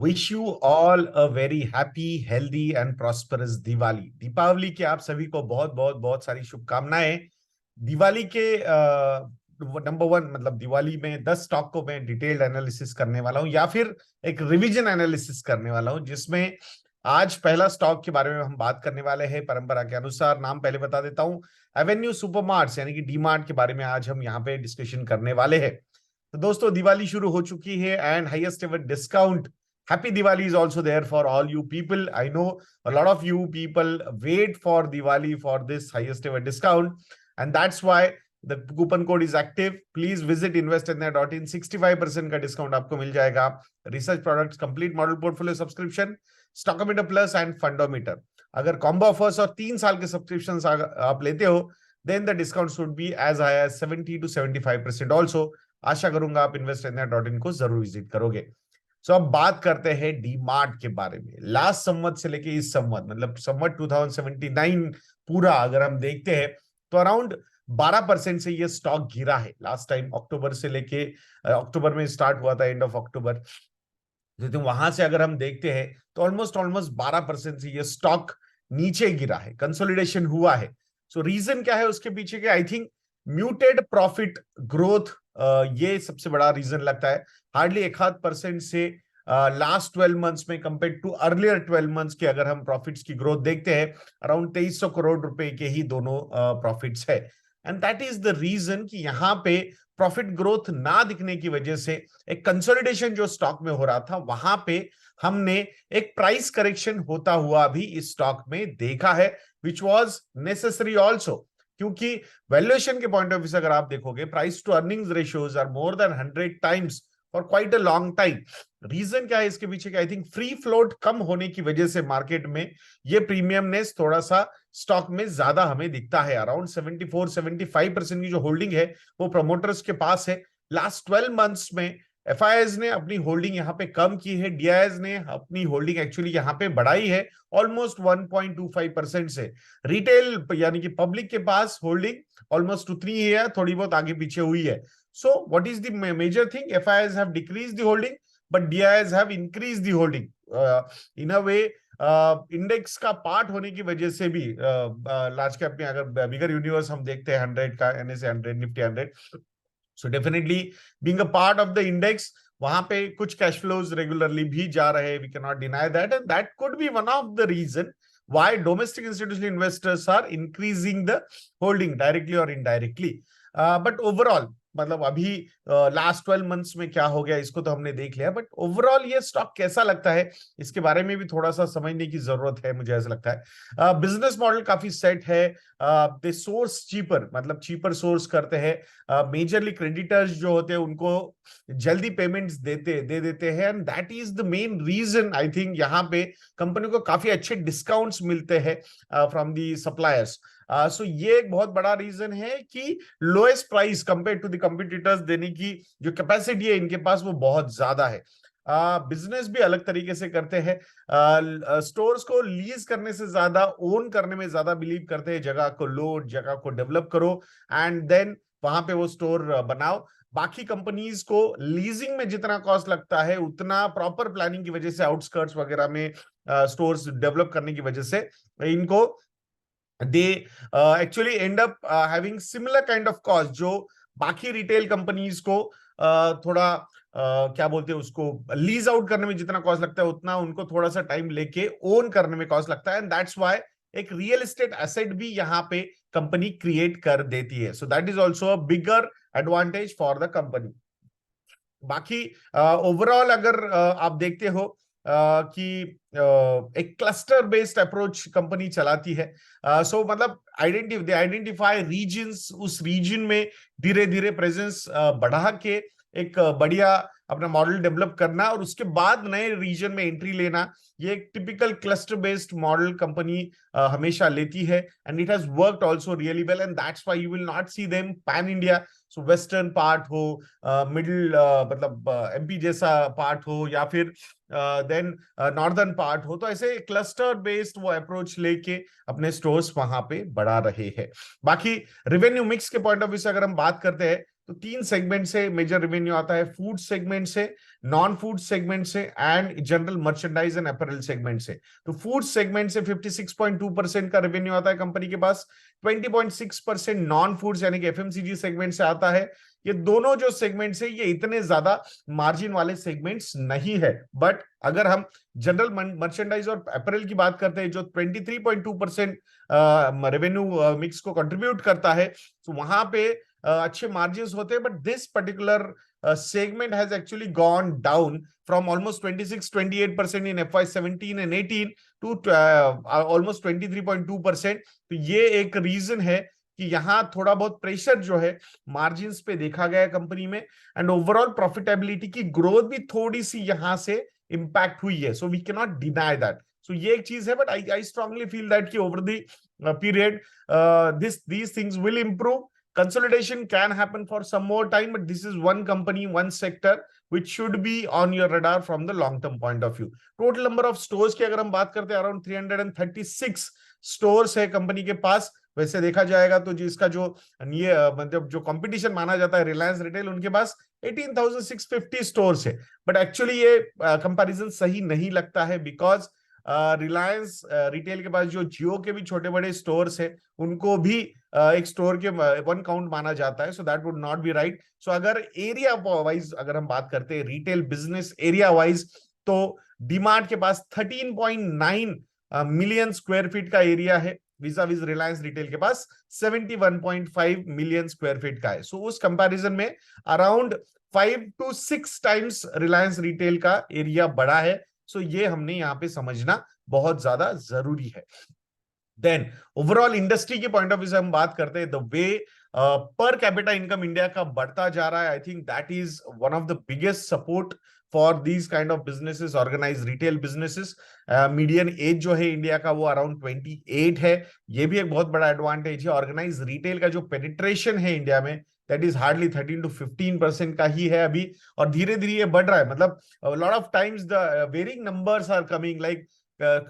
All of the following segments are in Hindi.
Wish you all a very happy healthy and prosperous Diwali. Deepavali के आप सभी को बहुत बहुत बहुत सारी शुभकामनाएं। दिवाली के नंबर वन मतलब दिवाली में 10 स्टॉक को मैं डिटेल्ड एनालिसिस करने वाला हूं या फिर एक रिवीजन एनालिसिस करने वाला हूं, जिसमें आज पहला स्टॉक के बारे में हम बात करने वाले हैं। परंपरा के अनुसार नाम पहले बता देता हूं, एवेन्यू सुपरमार्ट्स यानी कि डी मार्ट के बारे में आज हम यहाँ पे डिस्कशन करने वाले हैं। तो दोस्तों, दिवाली शुरू हो चुकी है and highest ever discount Happy Diwali is also there for all you people. I know a lot of you people wait for Diwali for this highest ever discount, and that's why the coupon code is active. Please visit investindia.in. 65% का डिस्काउंट आपको मिल जाएगा। Research products, complete model portfolio subscription, Stockometer plus and Fundometer. अगर कॉम्बो ऑफर्स और 3 साल के सब्सक्रिप्शन आप लेते हो, then the discount should be as high as 70 to 75% also. आशा करूंगा आप investindia.in को जरूर विजिट करोगे। सो अब बात करते हैं डी मार्ट के बारे में। लास्ट संवत से लेके इस संवत मतलब संवत 2079 पूरा अगर हम देखते हैं तो अराउंड 12% से ये स्टॉक गिरा है। लास्ट टाइम अक्टूबर से लेके अक्टूबर में स्टार्ट हुआ था, एंड ऑफ अक्टूबर। तो वहां से अगर हम देखते हैं तो ऑलमोस्ट ऑलमोस्ट 12% से ये स्टॉक नीचे गिरा है, कंसोलिडेशन हुआ है। सो रीजन क्या है उसके पीछे के? I think muted profit growth, ये सबसे बड़ा रीजन लगता है। हार्डली 1% से लास्ट 12 मंथ्स में कंपेयर टू अर्लियर 12 मंथ्स के अगर हम प्रॉफिट्स की ग्रोथ देखते हैं, अराउंड 2300 करोड़ रुपए के ही दोनों प्रॉफिट्स है। And that is the reason कि यहाँ पे प्रॉफिट ग्रोथ ना दिखने की वजह से एक कंसोलिडेशन जो स्टॉक में हो रहा था, वहां पे हमने एक प्राइस करेक्शन होता हुआ भी इस स्टॉक में देखा है, विच वॉज नेसेसरी ऑल्सो। क्योंकि वैल्यूएशन के पॉइंट ऑफ व्यू से अगर आप देखोगे, price to earnings ratios are more than 100 times for quite a long time. Reason क्या है इसके पीछे? आई थिंक फ्री फ्लोट कम होने की वजह से मार्केट में ये प्रीमियमनेस थोड़ा सा स्टॉक में ज्यादा हमें दिखता है। अराउंड 74-75% की जो होल्डिंग है वो प्रमोटर्स के पास है। लास्ट 12 मंथ्स में एफआईआईज ने अपनी होल्डिंग यहाँ पे कम की है, डीआईएस ने अपनी होल्डिंग एक्चुअली यहाँ पे बढ़ाई है ऑलमोस्ट 1.25% से। रिटेल यानी कि पब्लिक के पास होल्डिंग ऑलमोस्ट उतनी ही है, थोड़ी बहुत आगे पीछे हुई है। So what is the major thing? FIIs have decrease the holding but DIIs have increase the holding. In a way index का पार्ट होने की वजह से भी लार्ज कैप में अगर बिगर यूनिवर्स हम देखते हैं 100 का, NSA 100, Nifty 100, so definitely being a part of the index, वहां पे कुछ कैश फ्लोज रेगुलरली भी जा रहे हैं। We can not deny that, and that could be one of the reason why domestic institutional investors are increasing the holding directly और इनडायरेक्टली। बट ओवरऑल मतलब अभी लास्ट 12 मंथ्स में क्या हो गया इसको तो हमने देख लिया, बट ओवरऑल ये स्टॉक कैसा लगता है इसके बारे में भी थोड़ा सा समझने की जरूरत है, मुझे ऐसा लगता है। बिजनेस मॉडल काफी सेट है। दे सोर्स चीपर, मतलब चीपर सोर्स करते हैं। मेजरली क्रेडिटर्स जो होते हैं उनको जल्दी पेमेंट्स दे देते हैं, and that is the main reason I think यहाँ पे कंपनी को काफी अच्छे डिस्काउंट्स मिलते हैं फ्रॉम दी सप्लायर्स। सो ये एक बहुत बड़ा रीजन है कि lowest price compare to the competitors देने की जो कैपेसिटी है इनके पास वो बहुत ज्यादा है। बिजनेस भी अलग तरीके से करते हैं। स्टोर्स को लीज करने से ज्यादा ओन करने में ज्यादा बिलीव करते हैं। जगह को लो, जगह को डेवलप करो एंड देन वहां पे वो स्टोर बनाओ। बाकी कंपनीज को लीजिंग में जितना कॉस्ट लगता है उतना प्रॉपर प्लानिंग की वजह से, आउटस्कर्ट्स वगैरह में स्टोर्स डेवलप करने की वजह से इनको they actually end up having similar kind of cost जो बाकी रिटेल कंपनीज को थोड़ा क्या बोलते हैं उसको, लीज आउट करने में जितना कॉस्ट लगता है उतना उनको थोड़ा सा टाइम लेके ओन करने में कॉस्ट लगता है, एंड दैट्स व्हाई एक रियल एस्टेट एसेट भी यहाँ पे कंपनी क्रिएट कर देती है। So that is also a bigger advantage for the company. बाकी ओवरऑल अगर आप देखते हो कि एक क्लस्टर बेस्ड अप्रोच कंपनी चलाती है। सो मतलब दे आइडेंटिफाई रीजन्स, उस रीजन में धीरे धीरे प्रेजेंस बढ़ा के एक बढ़िया अपना मॉडल डेवलप करना और उसके बाद नए रीजन में एंट्री लेना, ये एक typical cluster based model company हमेशा लेती है, and it has worked also really well, and that's why you will not see them pan India. So western part हो, मिडिल मतलब एमपी जैसा पार्ट हो, या फिर देन नॉर्दर्न पार्ट हो, तो ऐसे क्लस्टर बेस्ड वो अप्रोच लेके अपने स्टोर्स वहां पे बढ़ा रहे हैं। बाकी रेवेन्यू मिक्स के पॉइंट ऑफ व्यू से अगर हम बात करते हैं तो 3 सेगमेंट से मेजर रेवेन्यू आता है, फूड सेगमेंट से, नॉन फूड सेगमेंट से and general merchandise and apparel segment से। तो फूड सेगमेंट से 56.2% का रेवेन्यू आता है कंपनी के पास, 20.6% नॉन फूड्स यानी कि एफएमसीजी सेगमेंट से आता है। ये दोनों जो सेगमेंट्स है ये इतने ज्यादा मार्जिन वाले सेगमेंट्स नहीं है, बट अगर हम जनरल मर्चेंडाइज और अपैरल की बात करते हैं जो 23.2% रेवेन्यू मिक्स को कंट्रीब्यूट करता है, तो वहां पे अच्छे मार्जिन होते हैं। But this particular segment has actually gone down from almost 26-28% in FY17 and 18 to almost 23.2%। तो ये एक रीजन है कि यहाँ थोड़ा बहुत प्रेशर जो है मार्जिन पे देखा गया कंपनी में, एंड ओवरऑल प्रॉफिटेबिलिटी की ग्रोथ भी थोड़ी सी यहां से इंपैक्ट हुई है। So we can not deny that. So ये एक चीज है, but I strongly feel that कि over the period these things will improve. Consolidation can happen for some more time, but this is one company, one sector which should be on your radar from the long term point of view. Total number of stores की अगर हम बात करते हैं अराउंड 336 स्टोर्स है कंपनी के पास। वैसे देखा जाएगा तो जिसका जो ये मतलब जो कंपटीशन माना जाता है रिलायंस रिटेल, उनके पास 18,650 स्टोर्स है। बट एक्चुअली ये कंपैरिजन सही नहीं लगता है, बिकॉज रिलायंस रिटेल के पास जो जियो के भी छोटे बड़े स्टोर्स है उनको भी एक स्टोर के वन काउंट माना जाता है। So that would not be right. So अगर एरिया वाइज अगर हम बात करते हैं रिटेल बिजनेस एरिया वाइज, तो डीमार्ट के पास 13.9 मिलियन स्क्वायर फीट का एरिया है, विजा विज रिलायंस रिटेल के पास 71.5 मिलियन स्क्वायर फीट का है। सो उस कंपैरिजन में around 5 to 6 times Reliance retail का एरिया बड़ा है। सो ये हमने यहाँ पे समझना बहुत ज्यादा जरूरी है। देन ओवरऑल इंडस्ट्री के पॉइंट ऑफ व्यू से हम बात करते हैं, the way per capita income India का बढ़ता जा रहा है, I think that is one of the biggest support for these kind of businesses, organise retail businesses. Median age जो है इंडिया का वो अराउंड 28 है, ये भी एक बहुत बड़ा एडवांटेज है। ऑर्गेनाइज रिटेल का जो पेनिट्रेशन है इंडिया में दैट इज हार्डली 13 to 15% का ही है अभी, और धीरे धीरे ये बढ़ रहा है। मतलब lot of times the varying numbers are coming, like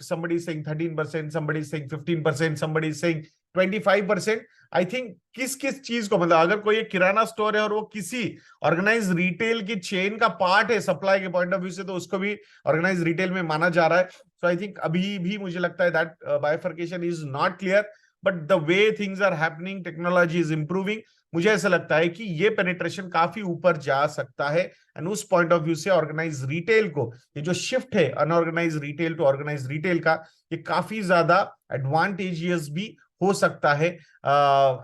somebody is saying 13%, somebody is saying 15%, somebody is saying 25%। I think किस किस चीज को, मतलब अगर कोई एक किराना स्टोर है और वो किसी ऑर्गेनाइज रिटेल की चेन का पार्ट है सप्लाई के पॉइंट ऑफ व्यू से, तो उसको भी ऑर्गेनाइज रिटेल में माना जा रहा है। सो आई थिंक अभी भी मुझे लगता है that bifurcation is not clear, but the way things are happening, technology is improving, मुझे ऐसा लगता है कि ये पेनिट्रेशन काफी ऊपर जा सकता है। एंड उस पॉइंट ऑफ व्यू से ऑर्गेनाइज रिटेल को ये जो शिफ्ट है unorganise retail to organise retail का, ये काफी ज्यादा एडवांटेजियस भी हो सकता है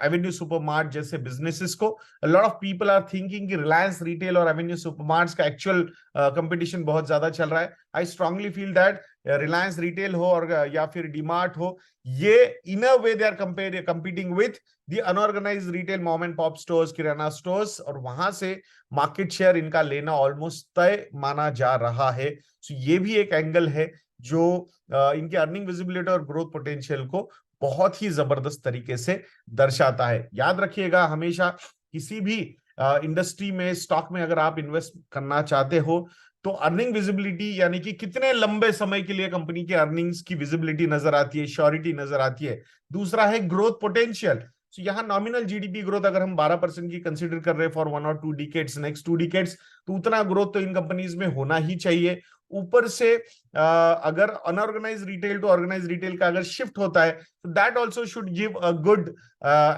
एवेन्यू सुपरमार्ट जैसे बिजनेसेस को। Lot of people are thinking कि रिलायंस रिटेल और एवेन्यू सुपरमार्ट्स का एक्चुअल कंपटीशन बहुत ज्यादा चल रहा है। I strongly feel that Reliance retail हो और या फिर डीमार्ट हो, ये in a way they are competing with the unorganised retail mom and pop stores, kirana stores, और वहां से मार्केट शेयर इनका लेना ऑलमोस्ट तय माना जा रहा है। सो ये भी एक एंगल है जो इनके अर्निंग विजिबिलिटी और ग्रोथ पोटेंशियल को बहुत ही जबरदस्त तरीके से दर्शाता है। याद रखिएगा हमेशा किसी भी इंडस्ट्री में, स्टॉक में अगर आप इन्वेस्ट करना चाहते हो तो अर्निंग विजिबिलिटी यानी कि कितने लंबे समय के लिए कंपनी के अर्निंग्स की विजिबिलिटी नजर आती है, श्योरिटी नजर आती है। दूसरा है ग्रोथ पोटेंशियल। तो यहाँ नॉमिनल जीडीपी ग्रोथ अगर हम 12% की कंसीडर कर रहे हैं for 1 or 2 decades, next 2 decades, तो उतना ग्रोथ तो इन कंपनीज में होना ही चाहिए। ऊपर से अगर unorganise retail to organise retail का अगर शिफ्ट होता है तो that also should give a good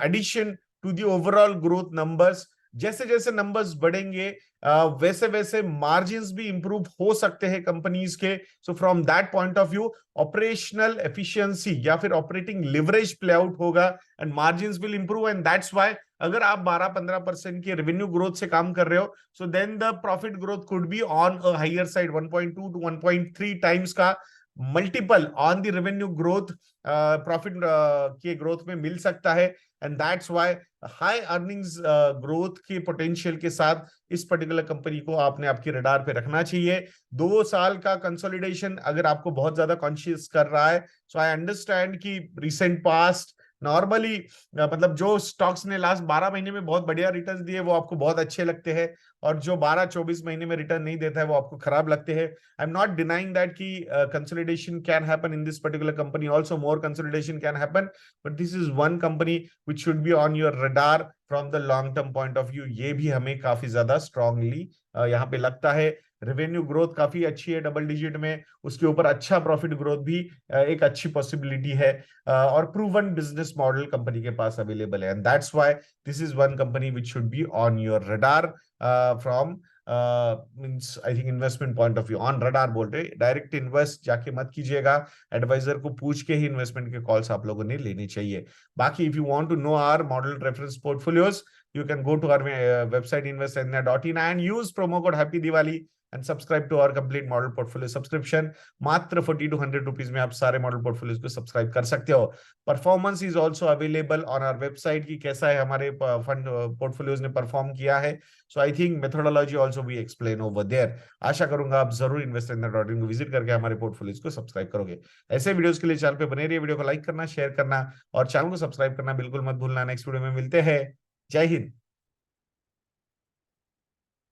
addition to the overall growth numbers. जैसे जैसे नंबर्स बढ़ेंगे वैसे वैसे मार्जिन्स भी इंप्रूव हो सकते हैं कंपनीज के। So from that point of view operational efficiency या फिर ऑपरेटिंग लिवरेज प्ले आउट होगा and margins will improve. And that's why अगर आप 12-15% की रेवेन्यू ग्रोथ से काम कर रहे हो, so then the profit growth could be on a higher side, 1.2 to 1.3 times का multiple on the revenue growth profit के ग्रोथ में मिल सकता है। And that's why high earnings growth के पोटेंशियल के साथ इस पर्टिकुलर कंपनी को आपने आपकी रडार पे रखना चाहिए। 2 साल का कंसोलिडेशन अगर आपको बहुत ज्यादा कॉन्शियस कर रहा है, सो आई अंडरस्टैंड कि रिसेंट पास्ट नॉर्मली मतलब जो स्टॉक्स ने लास्ट 12 महीने में बहुत बढ़िया रिटर्न दिए वो आपको बहुत अच्छे लगते हैं, और जो 12-24 महीने में रिटर्न नहीं देता है वो आपको खराब लगते हैं। I am not denying that कि consolidation can happen in this particular company, also more consolidation can happen, but this is one company which should be on your radar from the long term point of view. ये भी हमें काफी ज्यादा स्ट्रांगली यहाँ पे लगता है। रेवेन्यू ग्रोथ काफी अच्छी है डबल डिजिट में, उसके ऊपर अच्छा प्रॉफिट ग्रोथ भी एक अच्छी पॉसिबिलिटी है, और प्रूवन बिजनेस मॉडल कंपनी के पास अवेलेबल है, and that's why this is one company which should be on your radar from means I think investment point of view. On radar बोल रहे, डायरेक्ट इन्वेस्ट जाके मत कीजिएगा, एडवाइजर को पूछ के ही इन्वेस्टमेंट के कॉल्स आप लोगों ने लेनी चाहिए। बाकी if you want to know our model reference portfolios, you can go to our website investindia.in and use promo code happy Diwali and subscribe to our complete model portfolio subscription। मात्र 40 to 100 रुपीज में आप सारे मॉडल पोर्टफोलियोज को सब्सक्राइब कर सकते हो। Performance is also available on our website की कैसा है हमारे फंड पोर्टफोलियोज ने परफॉर्म किया है। So I think methodology also we explain over there. आशा करूंगा आप जरूर investindia.in को विजिट करके हमारे पोर्टफोलियोज को सब्सक्राइब करोगे। ऐसे वीडियोस के लिए चैनल पे बने रहिए, वीडियो को लाइक करना, शेयर करना और चैनल को सब्सक्राइब करना बिल्कुल मत भूलना। नेक्स्ट वीडियो में मिलते हैं। जय हिंद।